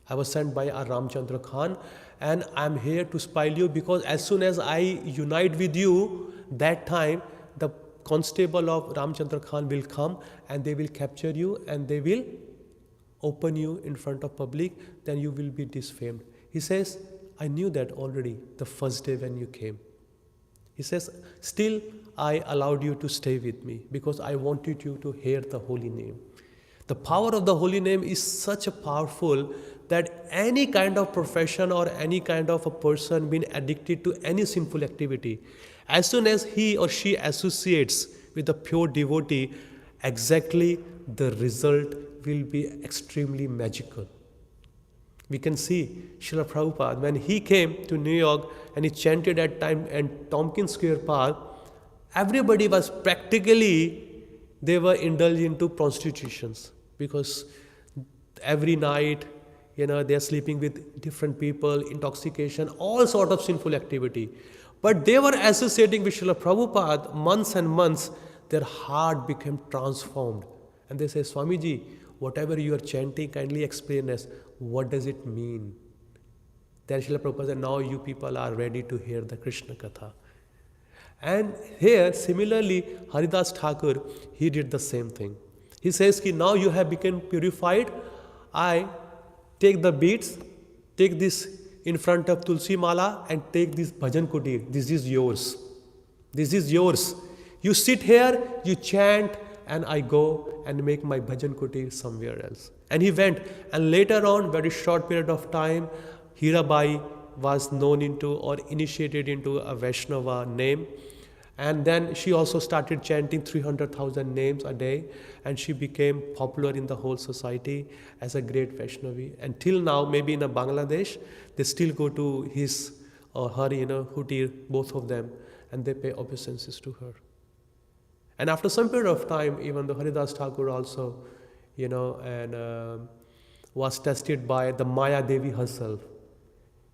I was sent by a Ramchandra Khan, and I'm here to spoil you, because as soon as I unite with you, that time the constable of Ramchandra Khan will come and they will capture you and they will open you in front of public, then you will be disfamed. He says, I knew that already the first day when you came. He says, still I allowed you to stay with me because I wanted you to hear the holy name. The power of the holy name is such a powerful that any kind of profession or any kind of a person being addicted to any sinful activity, as soon as he or she associates with a pure devotee, exactly the result will be extremely magical. We can see Srila Prabhupada, when he came to New York and he chanted at time in Tompkins Square Park, everybody was practically, they were indulged into prostitutions, because every night, they are sleeping with different people, intoxication, all sort of sinful activity. But they were associating with Srila Prabhupada months and months, their heart became transformed. And they say, Swamiji, whatever you are chanting, kindly explain us, what does it mean? Then Srila Prabhupada said, now you people are ready to hear the Krishna Katha. And here, similarly, Haridas Thakur, he did the same thing. He says, Ki, now you have become purified, I take the beads, take this in front of Tulsi Mala and take this Bhajan Kutir. This is yours. This is yours. You sit here, you chant, and I go and make my Bhajan Kutir somewhere else. And he went. And later on, very short period of time, Hirabai was known into or initiated into a Vaishnava name. And then she also started chanting 300,000 names a day, and she became popular in the whole society as a great Vaishnavi. And till now, maybe in Bangladesh, they still go to his or her, Hutir, both of them, and they pay obeisances to her. And after some period of time, even the Haridas Thakur also, was tested by the Maya Devi herself.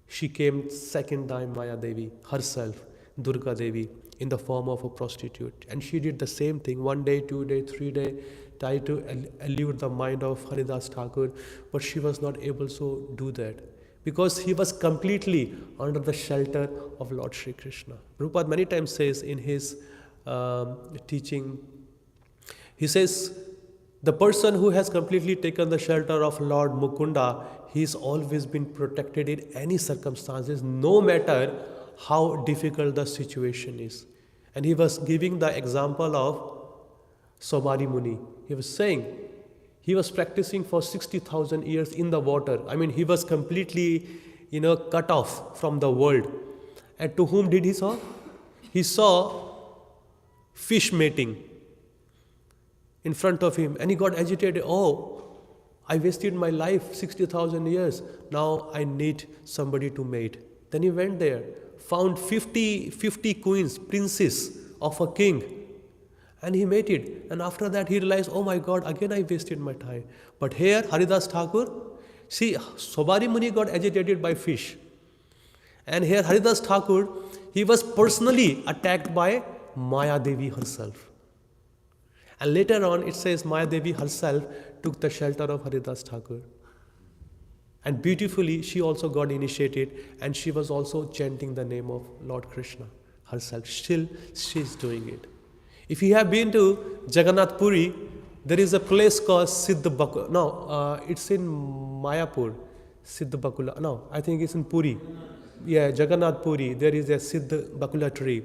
She came second time, Maya Devi herself, Durga Devi, in the form of a prostitute. And she did the same thing, 1 day, 2 day, 3 day, tried to elude the mind of Haridas Thakur, but she was not able to do that, because he was completely under the shelter of Lord Shri Krishna. Prabhupada many times says in his teaching, he says, the person who has completely taken the shelter of Lord Mukunda, he's always been protected in any circumstances, no matter how difficult the situation is. And he was giving the example of Sobari Muni. He was saying, he was practicing for 60,000 years in the water. I mean, he was completely, cut off from the world. And to whom did he saw? He saw fish mating in front of him, and he got agitated. Oh, I wasted my life 60,000 years. Now I need somebody to mate. Then he went there, found 50 queens, princes of a king, and he mated. And after that he realized, oh my God, again I wasted my time. But here, Haridas Thakur, see, Sobari Muni got agitated by fish. And here Haridas Thakur, he was personally attacked by Maya Devi herself. And later on it says Maya Devi herself took the shelter of Haridas Thakur. And beautifully, she also got initiated, and she was also chanting the name of Lord Krishna herself. Still, she's doing it. If you have been to Jagannath Puri, there is a place called it's in Mayapur. Siddha Bakula. No, I think it's in Puri. Yeah, Jagannath Puri. There is a Siddha Bakula tree.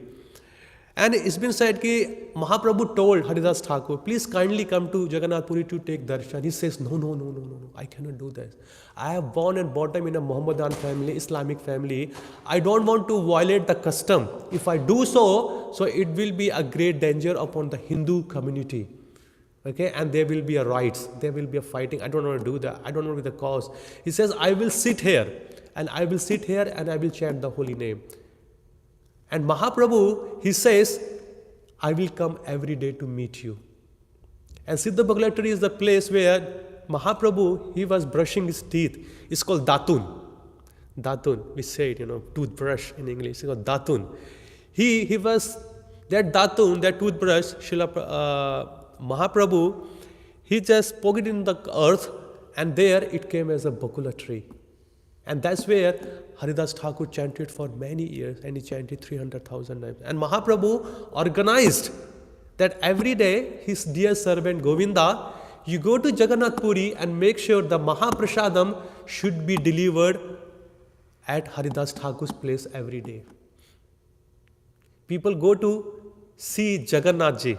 And it's been said that Mahaprabhu told Haridas Thakur, please kindly come to Jagannath Puri to take darshan. He says, no, I cannot do that. I have born and bottom in a Mohammedan family, Islamic family. I don't want to violate the custom. If I do so it will be a great danger upon the Hindu community. Okay, and there will be a riots, there will be a fighting. I don't want to do that. I don't want to be the cause. He says, I will sit here and I will chant the holy name. And Mahaprabhu, he says, I will come every day to meet you. And Siddha Bakula tree is the place where Mahaprabhu, he was brushing his teeth. It's called Datun. Datun, we say it, toothbrush in English. It's called Datun. He was, that Datun, that toothbrush, Mahaprabhu, he just poked it in the earth and there it came as a Bakula tree. And that's where Haridas Thakur chanted for many years, and he chanted 300,000 times. And Mahaprabhu organized that every day his dear servant Govinda, you go to Jagannath Puri and make sure the Mahaprasadam should be delivered at Haridas Thakur's place every day. People go to see Jagannath Ji.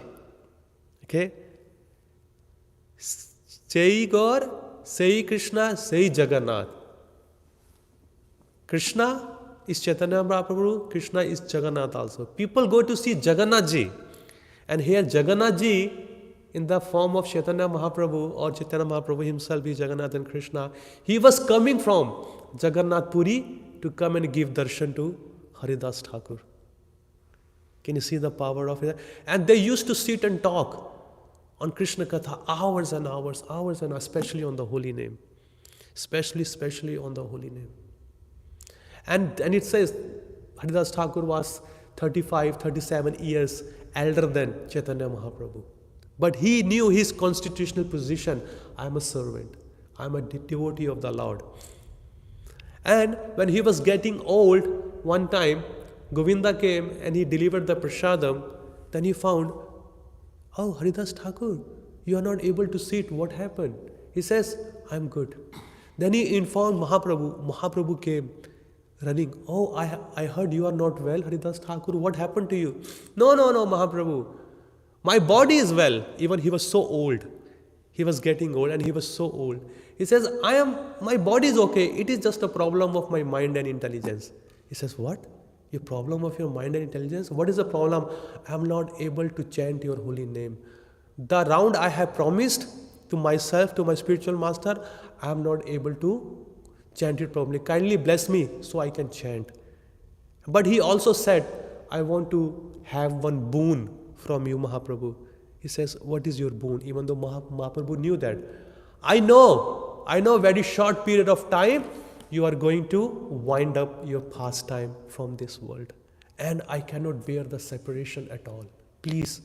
Okay? Sei Gaur, Sei Krishna, Sei Jagannath. Krishna is Chaitanya Mahaprabhu, Krishna is Jagannath also. People go to see Jagannath Ji. And here Jagannath Ji, in the form of Chaitanya Mahaprabhu or Chaitanya Mahaprabhu himself is Jagannath and Krishna, he was coming from Jagannath Puri to come and give darshan to Haridas Thakur. Can you see the power of it? And they used to sit and talk on Krishna Katha hours and hours, especially on the holy name. Especially on the holy name. And it says Haridas Thakur was 35, 37 years elder than Chaitanya Mahaprabhu. But he knew his constitutional position. I am a servant. I am a devotee of the Lord. And when he was getting old, one time, Govinda came and he delivered the prasadam. Then he found, oh, Haridas Thakur, you are not able to sit. What happened? He says, I am good. Then he informed Mahaprabhu. Mahaprabhu came running. Oh, I heard you are not well, Haridas Thakur. What happened to you? No, Mahaprabhu. My body is well. Even he was so old. He was getting old and he was so old. He says, my body is okay. It is just a problem of my mind and intelligence. He says, what? A problem of your mind and intelligence? What is the problem? I am not able to chant your holy name. The round I have promised to myself, to my spiritual master, I am not able to chant it properly. Kindly bless me so I can chant. But he also said, I want to have one boon from you, Mahaprabhu. He says, what is your boon? Even though Mahaprabhu knew that. I know very short period of time, you are going to wind up your pastime from this world. And I cannot bear the separation at all. Please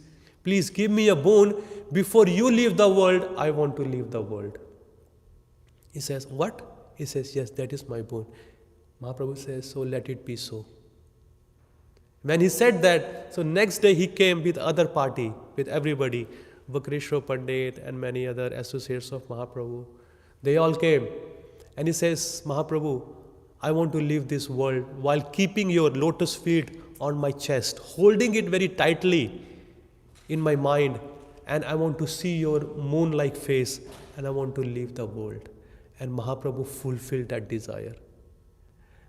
give me a boon. Before you leave the world, I want to leave the world. He says, what? He says, yes, that is my boon. Mahaprabhu says, so let it be so. When he said that, so next day he came with other party, with everybody, Vakreshwar Pandit and many other associates of Mahaprabhu. They all came. And he says, Mahaprabhu, I want to leave this world while keeping your lotus feet on my chest, holding it very tightly in my mind. And I want to see your moon-like face and I want to leave the world. And Mahaprabhu fulfilled that desire.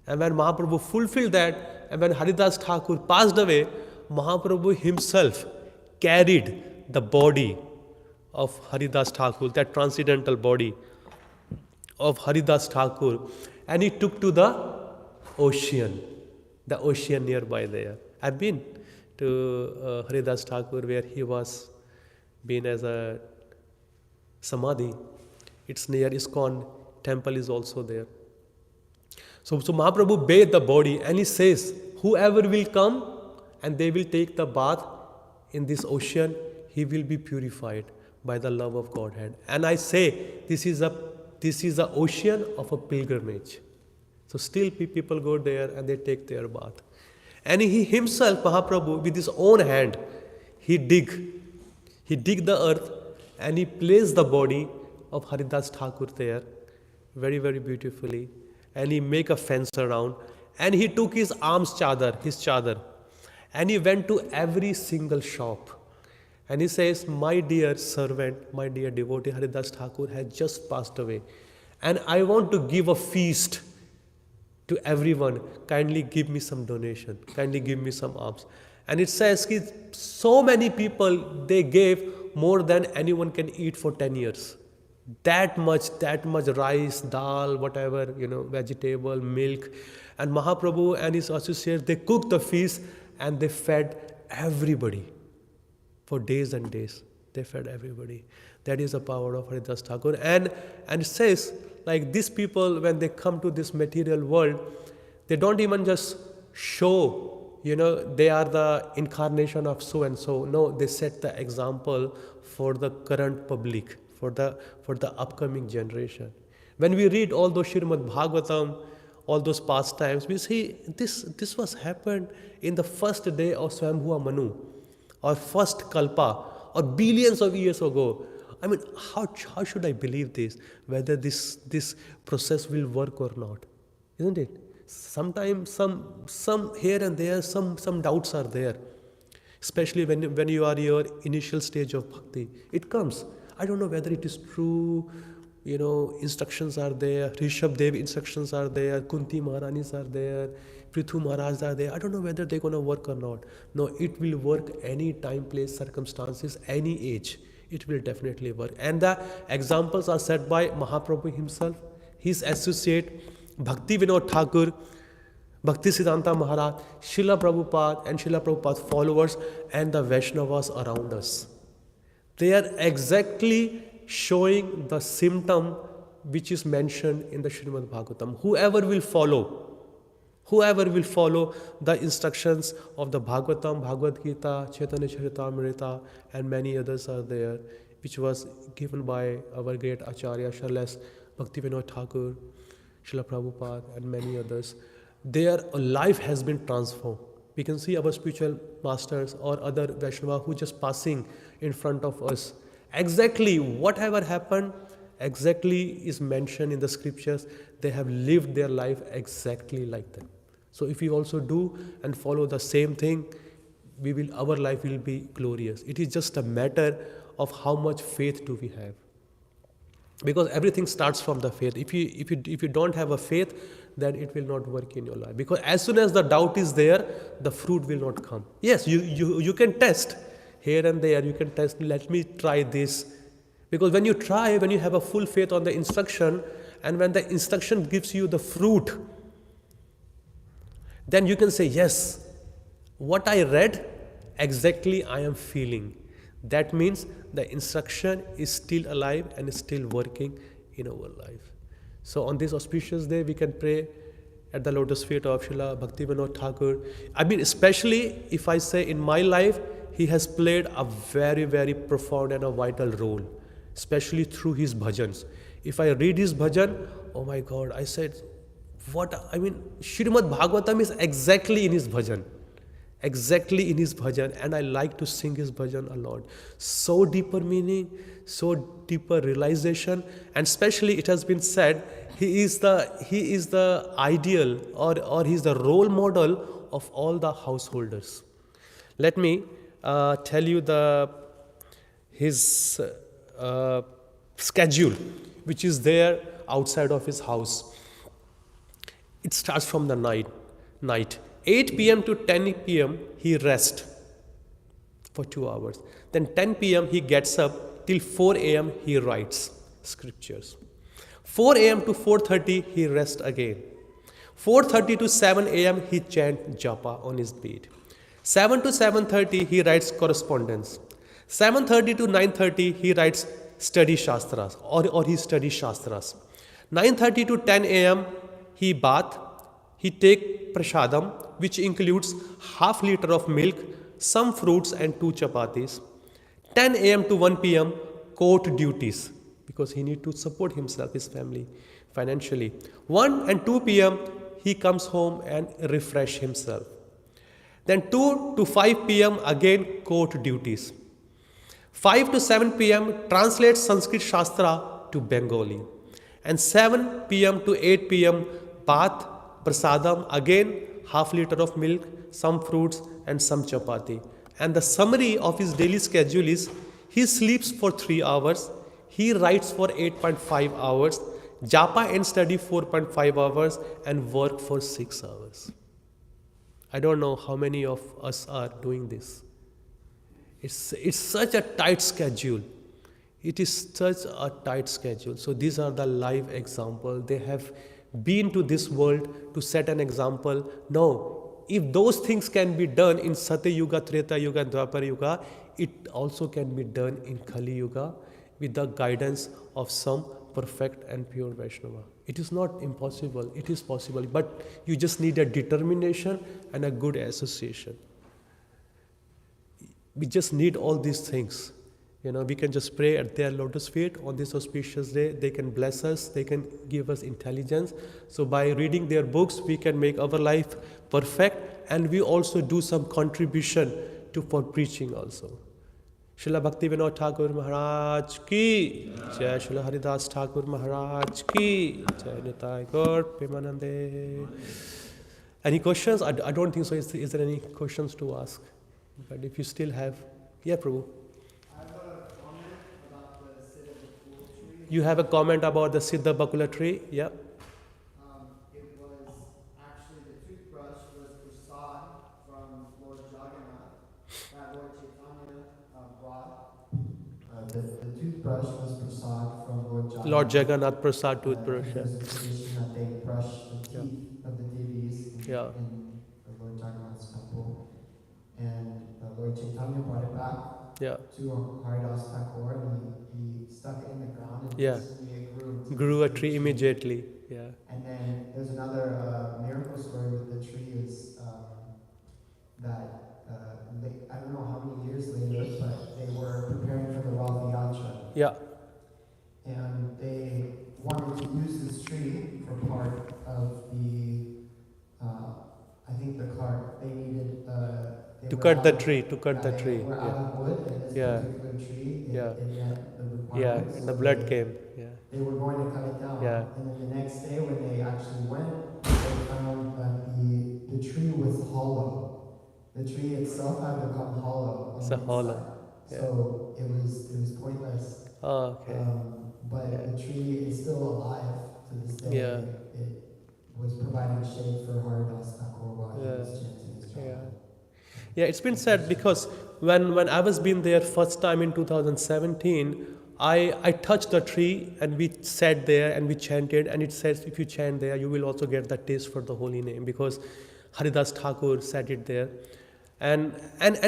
And when Mahaprabhu fulfilled that, and when Haridas Thakur passed away, Mahaprabhu himself carried the body of Haridas Thakur, that transcendental body of Haridas Thakur, and he took to the ocean nearby there. I've been to Haridas Thakur where he was been as a samadhi. It's near ISKCON temple is also there. So Mahaprabhu bathed the body and he says, whoever will come and they will take the bath in this ocean, he will be purified by the love of Godhead. And I say, this is the ocean of a pilgrimage. So still people go there and they take their bath. And he himself, Mahaprabhu, with his own hand, he dig the earth and he placed the body of Haridas Thakur there. very, very beautifully. And he make a fence around. And he took his his chadar, and he went to every single shop. And he says, my dear servant, my dear devotee Haridas Thakur has just passed away. And I want to give a feast to everyone. Kindly give me some donation. Kindly give me some alms. And it says, so many people, they gave more than anyone can eat for 10 years. That much rice, dal, whatever, vegetable, milk. And Mahaprabhu and his associates, they cooked the feast and they fed everybody. For days and days, they fed everybody. That is the power of Haridas Thakur. And it says, like these people, when they come to this material world, they don't even just show, they are the incarnation of so and so. No, they set the example for the current public, for the upcoming generation. When we read all those Srimad Bhagavatam, all those pastimes, we see this was happened in the first day of Swambhuva Manu, or first Kalpa, or billions of years ago. I mean, how should I believe this? Whether this process will work or not, isn't it? Sometimes some here and there, some doubts are there, especially when you are in your initial stage of bhakti. It comes. I don't know whether it is true. Instructions are there. Rishabh Dev instructions are there. Kunti Maharanis are there. Prithu Maharaj are there. I don't know whether they're going to work or not. No, it will work any time, place, circumstances, any age. It will definitely work. And the examples are set by Mahaprabhu himself, his associate, Bhaktivinoda-thakura, Bhakti Siddhanta Maharaj, Srila Prabhupada and Srila Prabhupada's followers, and the Vaishnavas around us. They are exactly showing the symptom which is mentioned in the Srimad Bhagavatam. Whoever will follow the instructions of the Bhagavatam, Bhagavad Gita, Chaitanya Charitamrita, and many others are there, which was given by our great Acharya, Sharles Bhaktivinoda-thakura, Srila Prabhupada, and many others. Their life has been transformed. We can see our spiritual masters or other Vaishnava who just passing in front of us. Exactly whatever happened, exactly is mentioned in the scriptures. They have lived their life exactly like them. So if we also do and follow the same thing, our life will be glorious. It is just a matter of how much faith do we have. Because everything starts from the faith. If you don't have a faith, then it will not work in your life. Because as soon as the doubt is there, the fruit will not come. Yes, you can test here and there. You can test, let me try this. Because when you try, when you have a full faith on the instruction, and when the instruction gives you the fruit, then you can say, yes, what I read, exactly I am feeling. That means the instruction is still alive and is still working in our life. So on this auspicious day, we can pray at the lotus feet of Srila Bhaktivinoda-thakura. I mean, especially if I say in my life, he has played a very, very profound and a vital role, especially through his bhajans. If I read his bhajan, oh my God, I said, Srimad Bhagavatam is exactly in his bhajan. Exactly in his bhajan, and I like to sing his bhajan a lot. So deeper meaning, so deeper realization, and especially it has been said, he is the ideal or he is the role model of all the householders. Let me tell you his schedule, which is there outside of his house. It starts from the night. 8 p.m. to 10 p.m. he rests for 2 hours. Then 10 p.m. he gets up till 4 a.m. he writes scriptures. 4 a.m. to 4:30 he rests again. 4:30 to 7 a.m. he chants japa on his bed. 7 to 7:30 he writes correspondence. 7:30 to 9:30 he writes study shastras or he studies shastras. 9:30 to 10 a.m. he bath. He take prasadam, which includes half liter of milk, some fruits and 2 chapatis. 10 a.m. to 1 p.m. court duties, because he need to support himself, his family financially. 1 and 2 p.m. he comes home and refresh himself. Then 2 to 5 p.m. again court duties. 5 to 7 p.m. translates Sanskrit Shastra to Bengali. And 7 p.m. to 8 p.m. bath, prasadam, again half liter of milk, some fruits and some chapati. And the summary of his daily schedule is he sleeps for 3 hours, he writes for 8.5 hours, japa and study 4.5 hours, and work for 6 hours. I don't know how many of us are doing this. It's such a tight schedule. It is such a tight schedule. So these are the live example. They have been to this world to set an example. Now, if those things can be done in Satya Yuga, Treta Yuga, and Dwapar Yuga, it also can be done in Kali Yuga with the guidance of some perfect and pure Vaishnava. It is not impossible. It is possible. But you just need a determination and a good association. We just need all these things. We can just pray at their lotus feet on this auspicious day. They can bless us. They can give us intelligence. So by reading their books, we can make our life perfect, and we also do some contribution for preaching also. Srila Bhaktivinoda-thakura Maharaj ki Jai, Srila Haridas Thakur Maharaj ki Jai, Nitai Gaur Premanande. Any questions? I don't think so. Is there any questions to ask? But if you still have, yeah, Prabhu. I have a comment about the Siddha Bakula tree. You have a comment about the Siddha Bakula tree? Yeah. It was actually the toothbrush was prasad from Lord Jagannath that Lord Chaitanya brought. The toothbrush was prasad from Lord Jagannath. Lord Jagannath Prasad toothbrush. There's a tradition that they brush the teeth of the deities in the Lord Jagannath's temple. And Lord Chaitanya brought it back to Haridas Thakur, and he stuck it in the ground, and it grew a tree immediately. Yeah. And then there's another miracle story with the tree is that I don't know how many years later, but they were preparing for the Rath Yatra. Yeah. And they wanted to use this tree for part of the, I think the cart. They needed to cut the tree. They were out of wood, and this particular tree, it met the requirements. And the blood came. Yeah. They were going to cut it down. Yeah. And then the next day when they actually went, they found that the tree was hollow. The tree itself had become hollow. It's a hollow. Yeah. So it was pointless. Oh, okay. But the tree is still alive to this day. Yeah. It was providing shade for Haridas Thakur while he was chanting his japa. Yeah, it's been said because when I was been there first time in 2017, I touched the tree and we sat there and we chanted, and it says if you chant there, you will also get the taste for the holy name, because Haridas Thakur said it there. And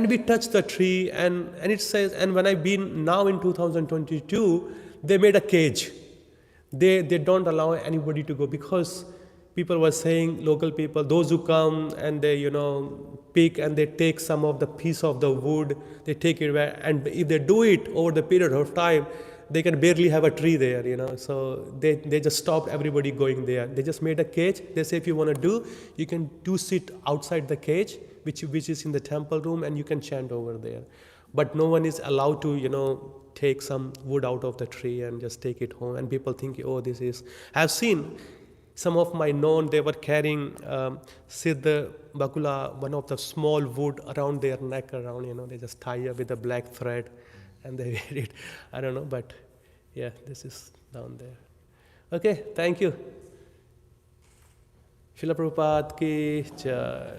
we touched the tree, and it says, and when I've been now in 2022, they made a cage. They don't allow anybody to go, because people were saying, local people, those who come and they, pick and they take some of the piece of the wood, they take it away, and if they do it over the period of time, they can barely have a tree there, So they just stopped everybody going there. They just made a cage. They say if you want to do, you can sit outside the cage, which is in the temple room, and you can chant over there. But no one is allowed to, take some wood out of the tree and just take it home. And people think, oh, this is... I've seen some of my known, they were carrying Siddha Bakula, one of the small wood around their neck around, they just tie it with a black thread and they wear it. I don't know, but yeah, this is down there. Okay, thank you. Srila Prabhupada ki jai.